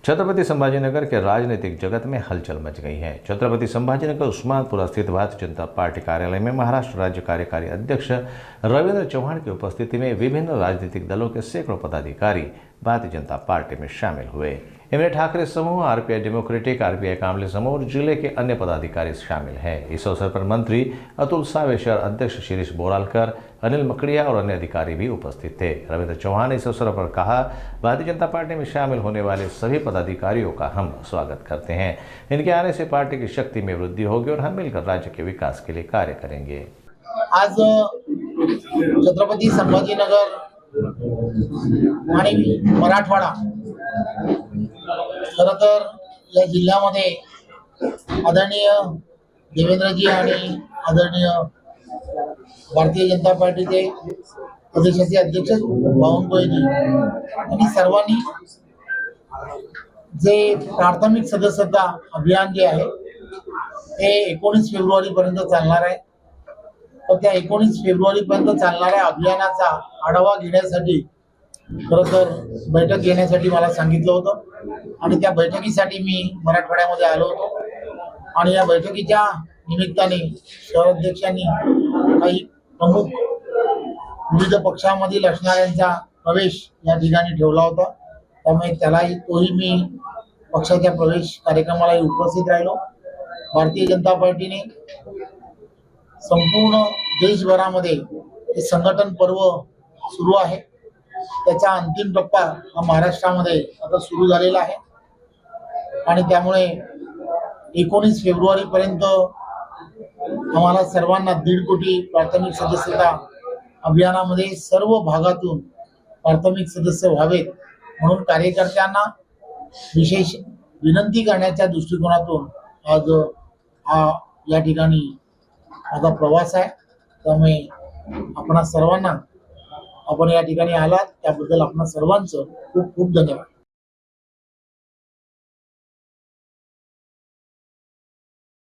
छत्रपति संभाजीनगर के राजनीतिक जगत में हलचल मच गई है। छत्रपति संभाजीनगर उस्मानपुरा स्थित भारतीय जनता पार्टी कार्यालय में महाराष्ट्र राज्य कार्यकारी अध्यक्ष रविंद्र चौहान की उपस्थिति में विभिन्न राजनीतिक दलों के सैकड़ों पदाधिकारी भारतीय जनता पार्टी में शामिल हुए। इनमें ठाकरे समूह, आरपीआई डेमोक्रेटिक, आरपीआई कामले समूह और जिले के अन्य पदाधिकारी शामिल हैं। इस अवसर पर मंत्री अतुल सावे, शहर अध्यक्ष शिरीष बोरालकर, अनिल मकड़िया और अन्य अधिकारी भी उपस्थित थे। रविंद्र चौहान ने इस अवसर पर कहा, भारतीय जनता पार्टी में शामिल होने वाले सभी पदाधिकारियों का हम स्वागत करते हैं। इनके आने से पार्टी की शक्ति में वृद्धि होगी और हम मिलकर राज्य के विकास के लिए कार्य करेंगे। आज छत्रपति संभाजीनगर आणि मराठवाडा खरं तर या जिल्ह्यामध्ये आदरणीय देवेंद्रजी आणि आदरणीय भारतीय जनता पार्टीचे प्रदेशाचे अध्यक्ष बावनकुळेजी आणि सर्वांनी जे प्राथमिक सदस्यता अभियान जे आहे ते 19 फेब्रुवारी पर्यंत चालणार आहे। तर त्या 19 फेब्रुवारी पर्यंत चालणाऱ्या अभियानाचा आढावा घेण्यासाठी खरं तर बैठक घेण्यासाठी मला सांगितलं होतं आणि त्या बैठकीसाठी मी मराठवाड्यामध्ये आलो होतो आणि या बैठकीच्या निमित्ताने शहर अध्यक्षांनी काही प्रमुख विविध पक्षांमधील असणाऱ्यांचा प्रवेश या ठिकाणी ठेवला होता। त्यामुळे तोही मी पक्षाच्या प्रवेश कार्यक्रमाला उपस्थित राहिलो। भारतीय जनता पार्टीने संपूर्ण देशभरामध्ये हे संघटन पर्व सुरू आहे। त्याचा अंतिम टप्पा हा महाराष्ट्रामध्ये आता सुरू झालेला आहे आणि त्यामुळे 19 फेब्रुवारी पर्यंत आम्हाला सर्वांना 1.5 कोटी प्राथमिक सदस्यता अभियानामध्ये सर्व भागातून प्राथमिक सदस्य व्हावेत म्हणून कार्यकर्त्यांना विशेष विनंती करण्याच्या दृष्टिकोनातून आज हा या ठिकाणी माझा प्रवास आहे। त्यामुळे आपण सर्वांना आपण या ठिकाणी आलात त्याबद्दल आपण सर्वांचं खूप खूप धन्यवाद।